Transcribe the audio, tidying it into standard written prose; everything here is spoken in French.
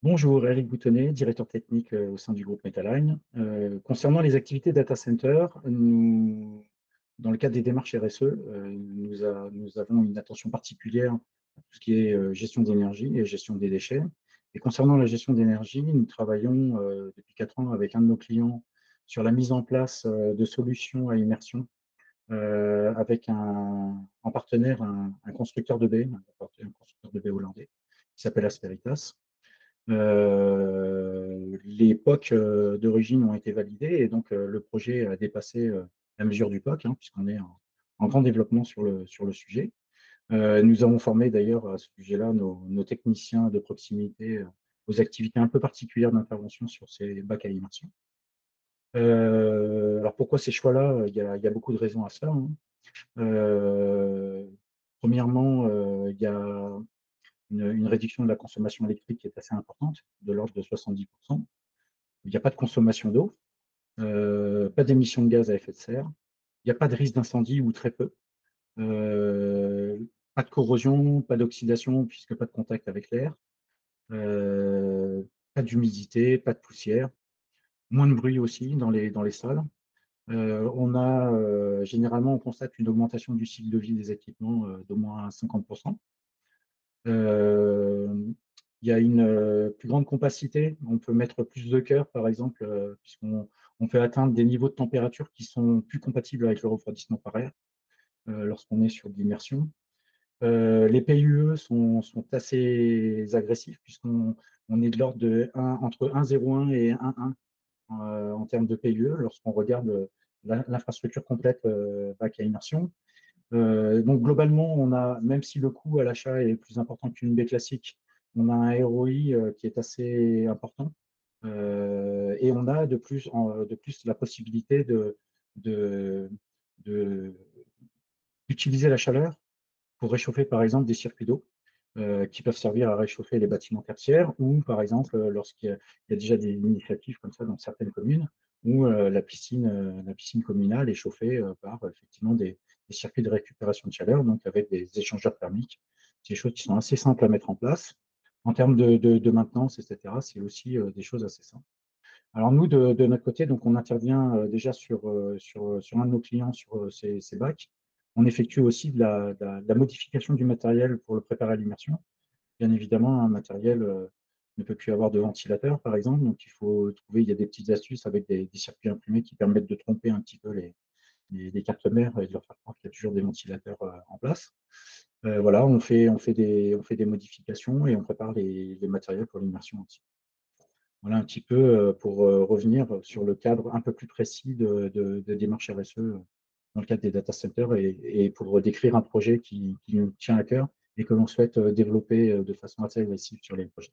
Bonjour, Eric Boutonnet, directeur technique au sein du groupe Metaline. Concernant les activités data center, dans le cadre des démarches RSE, nous avons une attention particulière à tout ce qui est gestion d'énergie et gestion des déchets. Et concernant la gestion d'énergie, nous travaillons depuis 4 ans avec un de nos clients sur la mise en place de solutions à immersion avec en partenaire un constructeur de baies, un constructeur de baies hollandais qui s'appelle Asperitas. Les POC d'origine ont été validés et donc le projet a dépassé la mesure du POC, hein, puisqu'on est en grand développement sur le sujet. Nous avons formé d'ailleurs à ce sujet-là nos techniciens de proximité aux activités un peu particulières d'intervention sur ces bacs à immersion. Alors pourquoi ces choix-là? Il y a beaucoup de raisons à ça, hein. Premièrement, il y a une réduction de la consommation électrique qui est assez importante, de l'ordre de 70%. Il n'y a pas de consommation d'eau, pas d'émissions de gaz à effet de serre, il n'y a pas de risque d'incendie ou très peu, euh, pas de corrosion, pas d'oxydation puisque pas de contact avec l'air, pas d'humidité, pas de poussière, moins de bruit aussi dans les salles. Généralement, on constate une augmentation du cycle de vie des équipements d'au moins 50%. Euh, il y a une plus grande compacité. On peut mettre plus de cœur, par exemple, puisqu'on peut atteindre des niveaux de température qui sont plus compatibles avec le refroidissement par air lorsqu'on est sur de l'immersion. Les PUE sont assez agressifs, puisqu'on est de l'ordre de entre 1,01 et 1,1 en termes de PUE lorsqu'on regarde l'infrastructure complète bac à immersion. Donc globalement, même si le coût à l'achat est plus important qu'une baie classique, on a un ROI qui est assez important. Et on a de plus la possibilité de, de- d'utiliser la chaleur pour réchauffer par exemple des circuits d'eau qui peuvent servir à réchauffer les bâtiments tertiaires ou par exemple il y a déjà des initiatives comme ça dans certaines communes où la piscine communale est chauffée par effectivement des circuits de récupération de chaleur, donc avec des échangeurs thermiques. C'est des choses qui sont assez simples à mettre en place. En termes de maintenance, etc., c'est aussi des choses assez simples. Alors nous, de notre côté, donc on intervient déjà sur un de nos clients sur ces bacs. On effectue aussi de la modification du matériel pour le préparer à l'immersion. Bien évidemment, un matériel ne peut plus avoir de ventilateur, par exemple, donc il y a des petites astuces avec des circuits imprimés qui permettent de tromper un petit peu les cartes mères et de leur faire croire qu'il y a toujours des ventilateurs en place. Voilà, on fait des modifications et on prépare les matériels pour l'immersion aussi. Voilà un petit peu pour revenir sur le cadre un peu plus précis de démarche RSE dans le cadre des data centers et pour décrire un projet qui nous tient à cœur et que l'on souhaite développer de façon assez agressive sur les projets.